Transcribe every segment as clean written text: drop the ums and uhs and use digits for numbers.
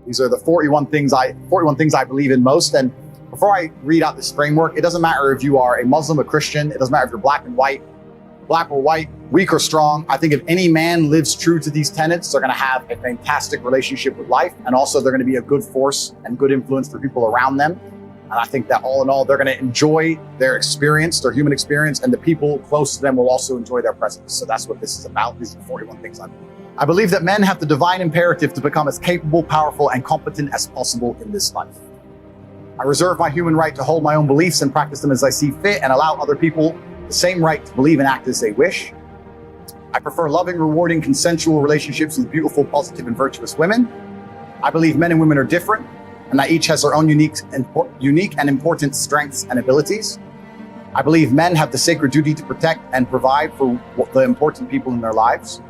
These are the 41 things I believe in most. And before I read out this framework, it doesn't matter if you are a Muslim, a Christian, it doesn't matter if you're black or white, weak or strong. I think if any man lives true to these tenets, they're going to have a fantastic relationship with life. And also they're going to be a good force and good influence for people around them. And I think that all in all, they're going to enjoy their experience, their human experience, and the people close to them will also enjoy their presence. So that's what this is about. These are the 41 things I believe. I believe that men have the divine imperative to become as capable, powerful, and competent as possible in this life. I reserve my human right to hold my own beliefs and practice them as I see fit and allow other people the same right to believe and act as they wish. I prefer loving, rewarding, consensual relationships with beautiful, positive, and virtuous women. I believe men and women are different and that each has their own unique and important strengths and abilities. I believe men have the sacred duty to protect and provide for the important people in their lives.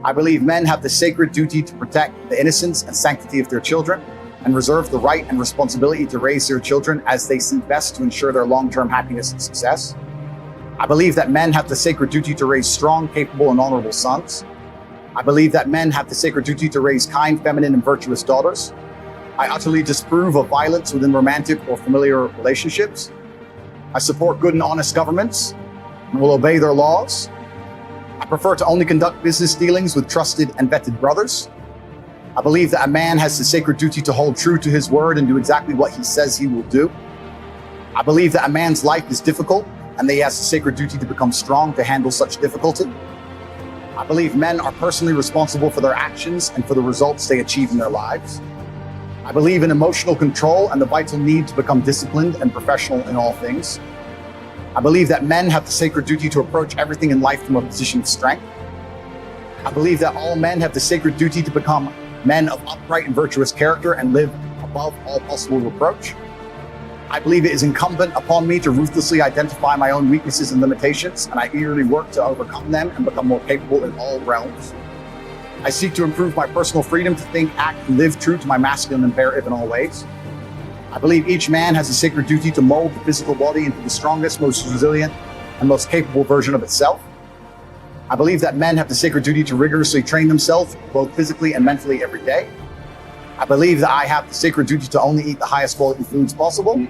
I believe men have the sacred duty to protect the innocence and sanctity of their children and reserve the right and responsibility to raise their children as they see best to ensure their long-term happiness and success. I believe that men have the sacred duty to raise strong, capable, and honorable sons. I believe that men have the sacred duty to raise kind, feminine, and virtuous daughters. I utterly disapprove of violence within romantic or familiar relationships. I support good and honest governments and will obey their laws. I prefer to only conduct business dealings with trusted and vetted brothers. I believe that a man has the sacred duty to hold true to his word and do exactly what he says he will do. I believe that a man's life is difficult and that he has the sacred duty to become strong to handle such difficulty. I believe men are personally responsible for their actions and for the results they achieve in their lives. I believe in emotional control and the vital need to become disciplined and professional in all things. I believe that men have the sacred duty to approach everything in life from a position of strength. I believe that all men have the sacred duty to become men of upright and virtuous character and live above all possible reproach. I believe it is incumbent upon me to ruthlessly identify my own weaknesses and limitations, and I eagerly work to overcome them and become more capable in all realms. I seek to improve my personal freedom to think, act, and live true to my masculine imperative in all ways. I believe each man has a sacred duty to mold the physical body into the strongest, most resilient, and most capable version of itself. I believe that men have the sacred duty to rigorously train themselves, both physically and mentally, every day. I believe that I have the sacred duty to only eat the highest quality foods possible.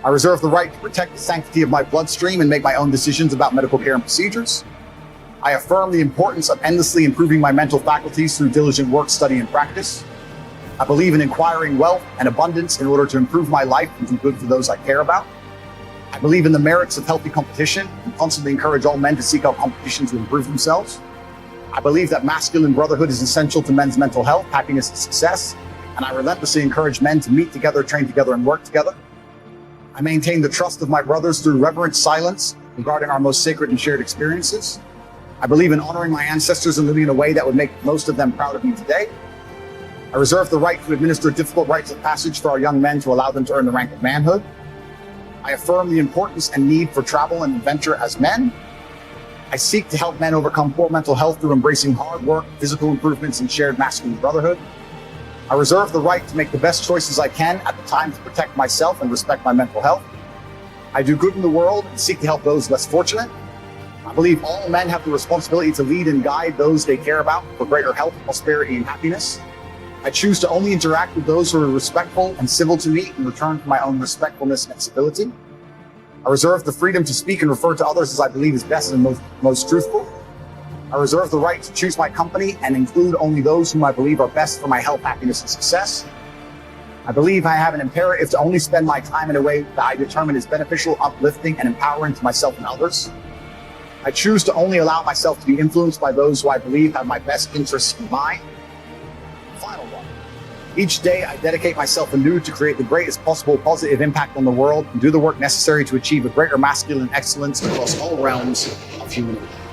I reserve the right to protect the sanctity of my bloodstream and make my own decisions about medical care and procedures. I affirm the importance of endlessly improving my mental faculties through diligent work, study, and practice. I believe in acquiring wealth and abundance in order to improve my life and do good for those I care about. I believe in the merits of healthy competition and constantly encourage all men to seek out competition to improve themselves. I believe that masculine brotherhood is essential to men's mental health, happiness, and success, and I relentlessly encourage men to meet together, train together, and work together. I maintain the trust of my brothers through reverent silence regarding our most sacred and shared experiences. I believe in honoring my ancestors and living in a way that would make most of them proud of me today. I reserve the right to administer difficult rites of passage for our young men to allow them to earn the rank of manhood. I affirm the importance and need for travel and adventure as men. I seek to help men overcome poor mental health through embracing hard work, physical improvements, and shared masculine brotherhood. I reserve the right to make the best choices I can at the time to protect myself and respect my mental health. I do good in the world and seek to help those less fortunate. I believe all men have the responsibility to lead and guide those they care about for greater health, prosperity, and happiness. I choose to only interact with those who are respectful and civil to me in return for my own respectfulness and civility. I reserve the freedom to speak and refer to others as I believe is best and most truthful. I reserve the right to choose my company and include only those whom I believe are best for my health, happiness, and success. I believe I have an imperative to only spend my time in a way that I determine is beneficial, uplifting, and empowering to myself and others. I choose to only allow myself to be influenced by those who I believe have my best interests in mind. Final one. Each day, I dedicate myself anew to create the greatest possible positive impact on the world and do the work necessary to achieve a greater masculine excellence across all realms of human life.